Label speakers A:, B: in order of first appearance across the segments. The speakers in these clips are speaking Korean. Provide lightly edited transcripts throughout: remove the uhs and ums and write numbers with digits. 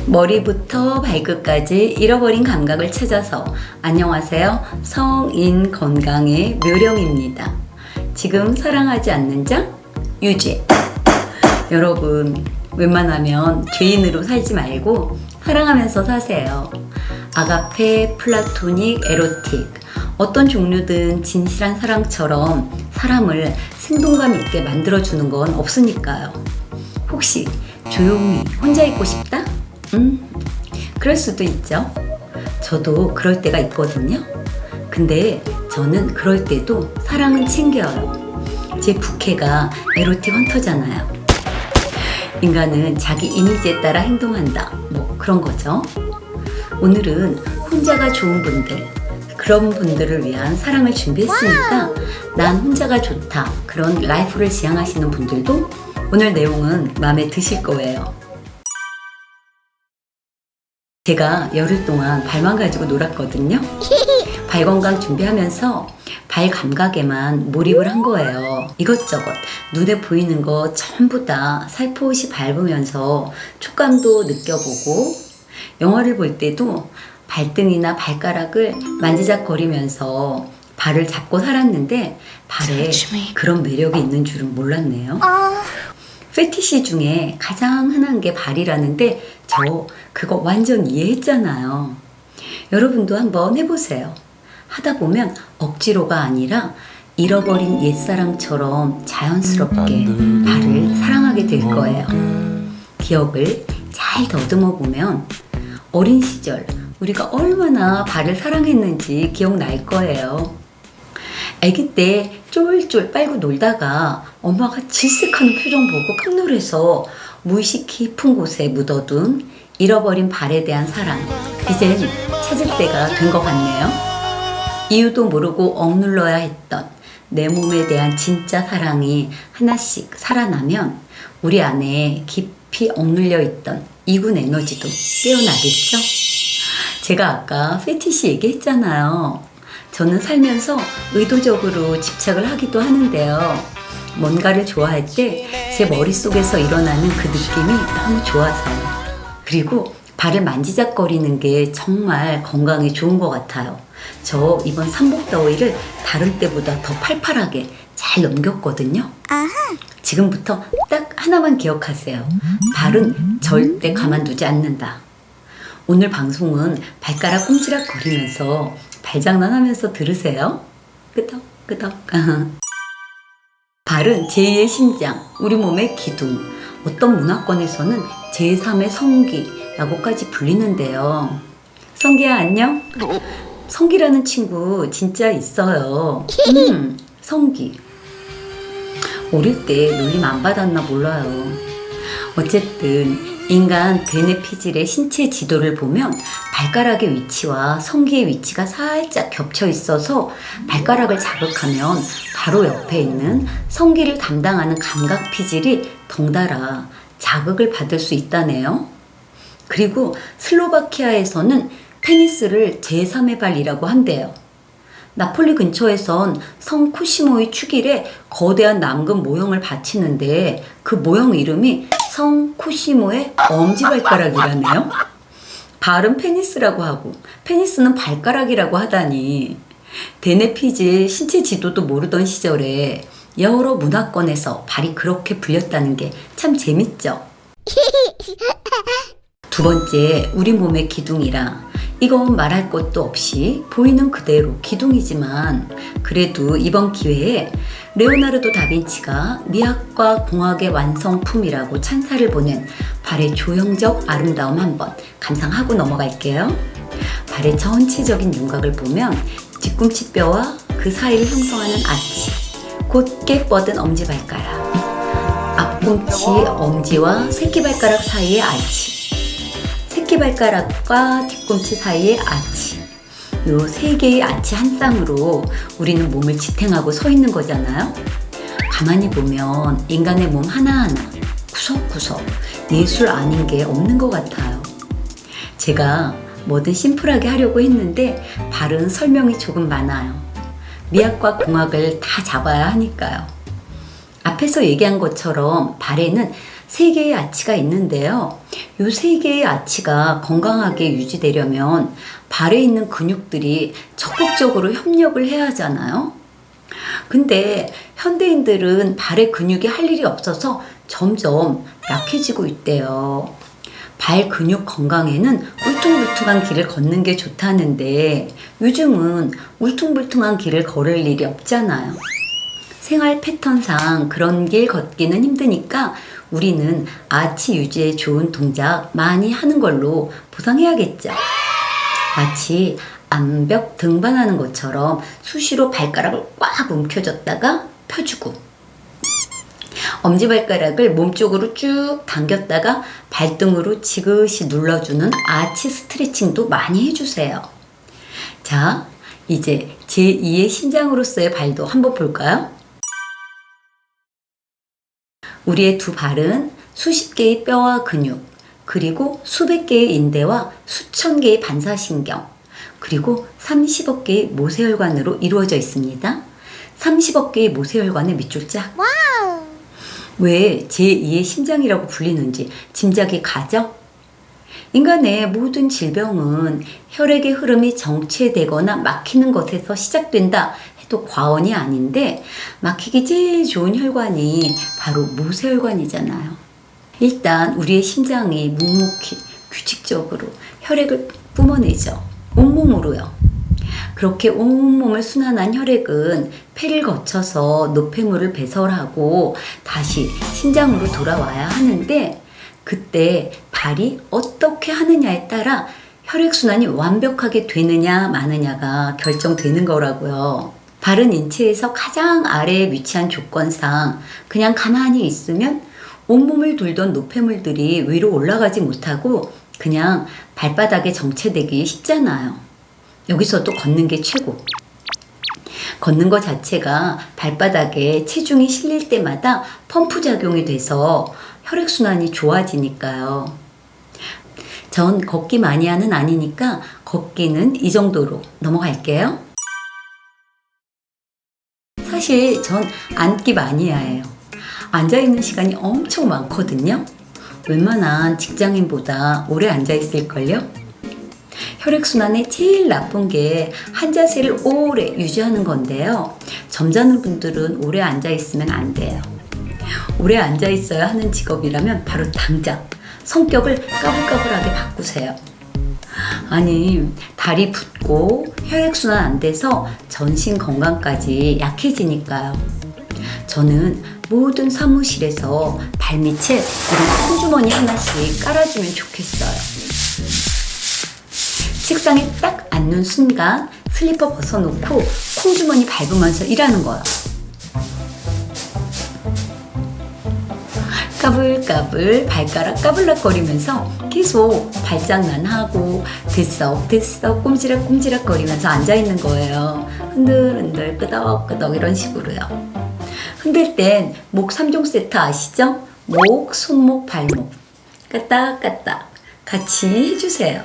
A: 머리부터 발끝까지 잃어버린 감각을 찾아서 안녕하세요. 성인 건강의 묘령입니다. 지금 사랑하지 않는 자 유죄. 여러분 웬만하면 죄인으로 살지 말고 사랑하면서 사세요. 아가페, 플라토닉, 에로틱 어떤 종류든 진실한 사랑처럼 사람을 생동감 있게 만들어주는 건 없으니까요. 혹시 조용히 혼자 있고 싶다? 그럴 수도 있죠. 저도 그럴 때가 있거든요. 근데 저는 그럴 때도 사랑은 챙겨요. 제 부캐가 에로틱 헌터잖아요. 인간은 자기 이미지에 따라 행동한다. 뭐 그런 거죠. 오늘은 혼자가 좋은 분들, 그런 분들을 위한 사랑을 준비했으니까 난 혼자가 좋다. 그런 라이프를 지향하시는 분들도 오늘 내용은 마음에 드실 거예요. 제가 열흘 동안 발만 가지고 놀았거든요. 발 건강 준비하면서 발 감각에만 몰입을 한 거예요. 이것저것 눈에 보이는 거 전부 다 살포시 밟으면서 촉감도 느껴보고 영화를 볼 때도 발등이나 발가락을 만지작거리면서 발을 잡고 살았는데 발에 그런 매력이 있는 줄은 몰랐네요. 페티시 중에 가장 흔한 게 발이라는데 저 그거 완전 이해했잖아요. 여러분도 한번 해보세요. 하다 보면 억지로가 아니라 잃어버린 옛사람처럼 자연스럽게 발을 사랑하게 될 거예요. 기억을 잘 더듬어 보면 어린 시절 우리가 얼마나 발을 사랑했는지 기억날 거예요. 아기 때 쫄쫄 빨고 놀다가 엄마가 질색하는 표정 보고 깜놀해서 무의식 깊은 곳에 묻어둔 잃어버린 발에 대한 사랑, 이젠 찾을 때가 된 것 같네요. 이유도 모르고 억눌러야 했던 내 몸에 대한 진짜 사랑이 하나씩 살아나면 우리 안에 깊이 억눌려 있던 이군 에너지도 깨어나겠죠? 제가 아까 페티시 얘기했잖아요. 저는 살면서 의도적으로 집착을 하기도 하는데요. 뭔가를 좋아할 때 제 머릿속에서 일어나는 그 느낌이 너무 좋아서요. 그리고 발을 만지작거리는 게 정말 건강에 좋은 것 같아요. 저 이번 삼복더위를 다른 때보다 더 팔팔하게 잘 넘겼거든요. 지금부터 딱 하나만 기억하세요. 발은 절대 가만두지 않는다. 오늘 방송은 발가락 꼼지락거리면서 발장난하면서 들으세요. 끄덕끄덕. 발은 제2의 심장, 우리 몸의 기둥. 어떤 문화권에서는 제3의 성기라고까지 불리는데요. 성기야 안녕? 성기라는 친구 진짜 있어요. 성기. 어릴 때 놀림 안 받았나 몰라요. 어쨌든 인간 대뇌피질의 신체 지도를 보면 발가락의 위치와 성기의 위치가 살짝 겹쳐 있어서 발가락을 자극하면 바로 옆에 있는 성기를 담당하는 감각피질이 덩달아 자극을 받을 수 있다네요. 그리고 슬로바키아에서는 페니스를 제3의 발이라고 한대요. 나폴리 근처에선 성 쿠시모의 축일에 거대한 남금 모형을 바치는데 그 모형 이름이 성 쿠시모의 엄지발가락이라네요. 발은 페니스라고 하고 페니스는 발가락이라고 하다니. 대뇌피질 신체 지도도 모르던 시절에 여러 문화권에서 발이 그렇게 불렸다는 게 참 재밌죠. 두 번째, 우리 몸의 기둥이라. 이건 말할 것도 없이 보이는 그대로 기둥이지만 그래도 이번 기회에 레오나르도 다빈치가 미학과 공학의 완성품이라고 찬사를 보낸 발의 조형적 아름다움 한번 감상하고 넘어갈게요. 발의 전체적인 윤곽을 보면 뒤꿈치뼈와 그 사이를 형성하는 아치, 곧게 뻗은 엄지발가락, 앞꿈치 엄지와 새끼발가락 사이의 아치, 새끼발가락과 뒤꿈치 사이의 아치. 요 세 개의 아치 한 쌍으로 우리는 몸을 지탱하고 서 있는 거잖아요. 가만히 보면 인간의 몸 하나하나 구석구석 예술 아닌 게 없는 것 같아요. 제가 뭐든 심플하게 하려고 했는데 발은 설명이 조금 많아요. 미학과 공학을 다 잡아야 하니까요. 앞에서 얘기한 것처럼 발에는 세 개의 아치가 있는데요. 이 세 개의 아치가 건강하게 유지되려면 발에 있는 근육들이 적극적으로 협력을 해야 하잖아요. 근데 현대인들은 발에 근육이 할 일이 없어서 점점 약해지고 있대요. 발 근육 건강에는 울퉁불퉁한 길을 걷는 게 좋다는데 요즘은 울퉁불퉁한 길을 걸을 일이 없잖아요. 생활 패턴상 그런 길 걷기는 힘드니까 우리는 아치 유지에 좋은 동작 많이 하는 걸로 보상해야겠죠. 마치 암벽 등반하는 것처럼 수시로 발가락을 꽉 움켜쥐었다가 펴주고 엄지발가락을 몸쪽으로 쭉 당겼다가 발등으로 지그시 눌러주는 아치 스트레칭도 많이 해주세요. 자, 이제 제2의 심장으로서의 발도 한번 볼까요? 우리의 두 발은 수십 개의 뼈와 근육, 그리고 수백 개의 인대와 수천 개의 반사신경, 그리고 30억 개의 모세혈관으로 이루어져 있습니다. 30억 개의 모세혈관의 밑줄 짝. 왜 제2의 심장이라고 불리는지 짐작이 가죠? 인간의 모든 질병은 혈액의 흐름이 정체되거나 막히는 것에서 시작된다 해도 과언이 아닌데 막히기 제일 좋은 혈관이 바로 모세혈관이잖아요. 일단 우리의 심장이 묵묵히 규칙적으로 혈액을 뿜어내죠. 온몸으로요. 그렇게 온몸을 순환한 혈액은 폐를 거쳐서 노폐물을 배설하고 다시 심장으로 돌아와야 하는데 그때 발이 어떻게 하느냐에 따라 혈액순환이 완벽하게 되느냐 마느냐가 결정되는 거라고요. 발은 인체에서 가장 아래에 위치한 조건상 그냥 가만히 있으면 온몸을 돌던 노폐물들이 위로 올라가지 못하고 그냥 발바닥에 정체되기 쉽잖아요. 여기서도 걷는 게 최고. 걷는 것 자체가 발바닥에 체중이 실릴 때마다 펌프 작용이 돼서 혈액순환이 좋아지니까요. 전 걷기 마니아는 아니니까 걷기는 이 정도로 넘어갈게요. 사실 전 앉기 마니아예요. 앉아있는 시간이 엄청 많거든요. 웬만한 직장인보다 오래 앉아있을걸요? 혈액순환에 제일 나쁜 게 한 자세를 오래 유지하는 건데요. 점잖은 분들은 오래 앉아있으면 안 돼요. 오래 앉아있어야 하는 직업이라면 바로 당장 성격을 까불까불하게 바꾸세요. 아니, 다리 붓고 혈액순환 안 돼서 전신 건강까지 약해지니까요. 저는 모든 사무실에서 발밑에 이런 콩주머니 하나씩 깔아주면 좋겠어요. 책상에 딱 앉는 순간 슬리퍼 벗어놓고 콩주머니 밟으면서 일하는 거야. 까불까불 발가락 까불락거리면서 계속 발장난하고 들썩들썩 꼼지락꼼지락 거리면서 앉아있는 거예요. 흔들흔들 끄덕끄덕 이런 식으로요. 흔들 땐 목 3종 세트 아시죠? 목, 손목, 발목 까딱까딱 같이 해주세요.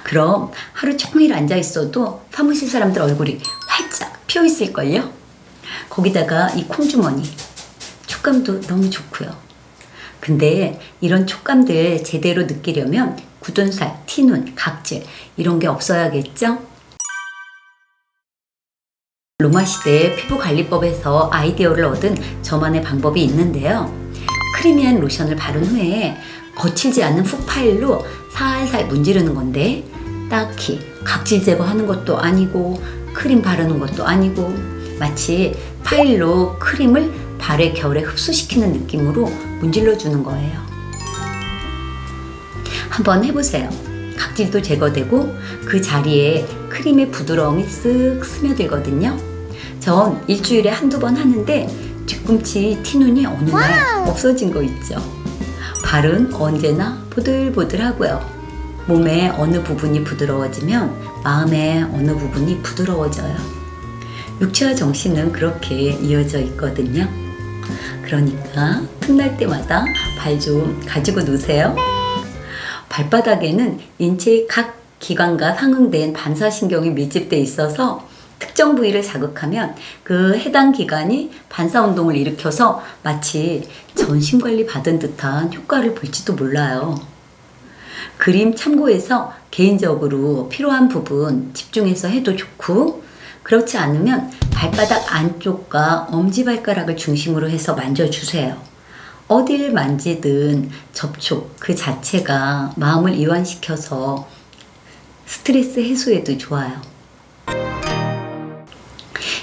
A: 그럼 하루 종일 앉아있어도 사무실 사람들 얼굴이 활짝 피어있을걸요? 거기다가 이 콩주머니 촉감도 너무 좋고요. 근데 이런 촉감들 제대로 느끼려면 굳은 살, 티눈, 각질 이런 게 없어야겠죠? 로마 시대 피부관리법에서 아이디어를 얻은 저만의 방법이 있는데요. 크리미한 로션을 바른 후에 거칠지 않은 훅파일로 살살 문지르는 건데 딱히 각질 제거하는 것도 아니고 크림 바르는 것도 아니고 마치 파일로 크림을 발의 결에 흡수시키는 느낌으로 문질러 주는 거예요. 한번 해보세요. 각질도 제거되고 그 자리에 크림의 부드러움이 쓱 스며들거든요. 전 일주일에 한두 번 하는데 뒤꿈치 티눈이 어느 날 없어진 거 있죠. 발은 언제나 보들보들하고요. 몸의 어느 부분이 부드러워지면 마음의 어느 부분이 부드러워져요. 육체와 정신은 그렇게 이어져 있거든요. 그러니까 틈날 때마다 발 좀 가지고 노세요. 발바닥에는 인체의 각 기관과 상응된 반사신경이 밀집돼 있어서 특정 부위를 자극하면 그 해당 기관이 반사운동을 일으켜서 마치 전신관리 받은 듯한 효과를 볼지도 몰라요. 그림 참고해서 개인적으로 필요한 부분 집중해서 해도 좋고, 그렇지 않으면 발바닥 안쪽과 엄지발가락을 중심으로 해서 만져주세요. 어딜 만지든 접촉 그 자체가 마음을 이완시켜서 스트레스 해소에도 좋아요.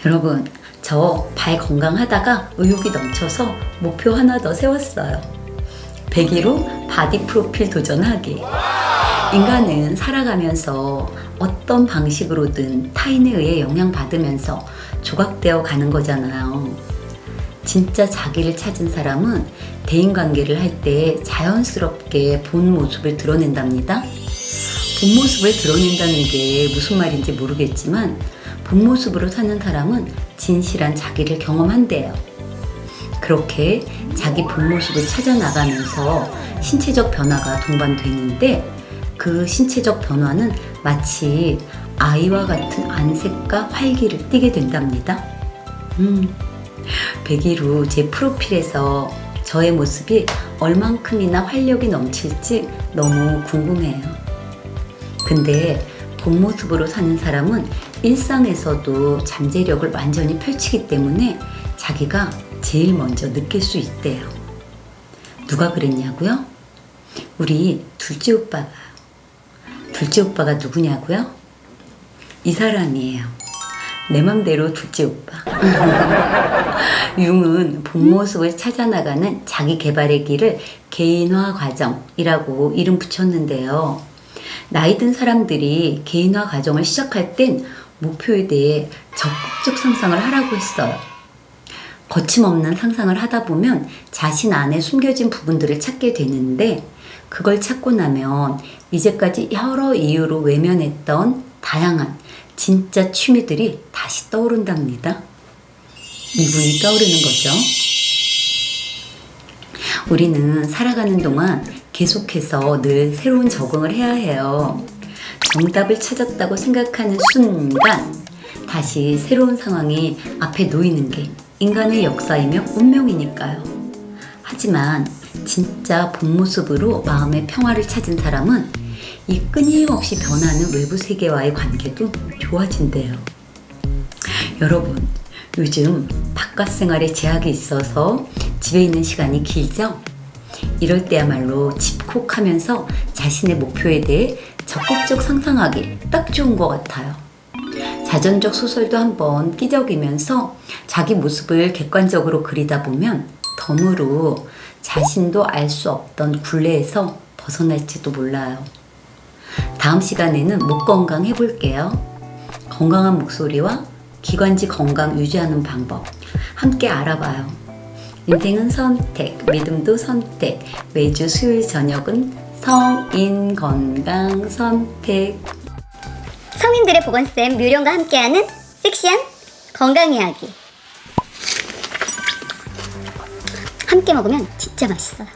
A: 여러분, 저 발 건강하다가 의욕이 넘쳐서 목표 하나 더 세웠어요. 100kg 바디 프로필 도전하기. 인간은 살아가면서 어떤 방식으로든 타인에 의해 영향받으면서 조각되어 가는 거잖아요. 진짜 자기를 찾은 사람은 대인관계를 할 때 자연스럽게 본 모습을 드러낸답니다. 본 모습을 드러낸다는 게 무슨 말인지 모르겠지만 본 모습으로 사는 사람은 진실한 자기를 경험한대요. 그렇게 자기 본 모습을 찾아 나가면서 신체적 변화가 동반되는데, 그 신체적 변화는 마치 아이와 같은 안색과 활기를 띠게 된답니다. 100일 후 제 프로필에서 저의 모습이 얼만큼이나 활력이 넘칠지 너무 궁금해요. 근데 본 모습으로 사는 사람은 일상에서도 잠재력을 완전히 펼치기 때문에 자기가 제일 먼저 느낄 수 있대요. 누가 그랬냐고요? 우리 둘째 오빠가. 둘째 오빠가 누구냐고요? 이 사람이에요. 내 맘대로 둘째 오빠. 융은 본 모습을 찾아나가는 자기 개발의 길을 개인화 과정이라고 이름 붙였는데요. 나이 든 사람들이 개인화 과정을 시작할 땐 목표에 대해 적극적 상상을 하라고 했어요. 거침없는 상상을 하다 보면 자신 안에 숨겨진 부분들을 찾게 되는데, 그걸 찾고 나면 이제까지 여러 이유로 외면했던 다양한 진짜 취미들이 다시 떠오른답니다. 이분이 떠오르는 거죠. 우리는 살아가는 동안 계속해서 늘 새로운 적응을 해야 해요. 정답을 찾았다고 생각하는 순간 다시 새로운 상황이 앞에 놓이는 게 인간의 역사이며 운명이니까요. 하지만 진짜 본 모습으로 마음의 평화를 찾은 사람은 이 끊임없이 변하는 외부 세계와의 관계도 좋아진대요. 여러분, 요즘 바깥 생활에 제약이 있어서 집에 있는 시간이 길죠? 이럴 때야말로 집콕하면서 자신의 목표에 대해 적극적 상상하기 딱 좋은 것 같아요. 자전적 소설도 한번 끼적이면서 자기 모습을 객관적으로 그리다 보면 덤으로 자신도 알 수 없던 굴레에서 벗어날지도 몰라요. 다음 시간에는 목 건강 해볼게요. 건강한 목소리와 기관지 건강 유지하는 방법 함께 알아봐요. 인생은 선택, 믿음도 선택. 매주 수요일 저녁은 성인 건강 선택.
B: 성인들의 보건쌤 묘령과 함께하는 섹시한 건강 이야기. 함께 먹으면 진짜 맛있어요.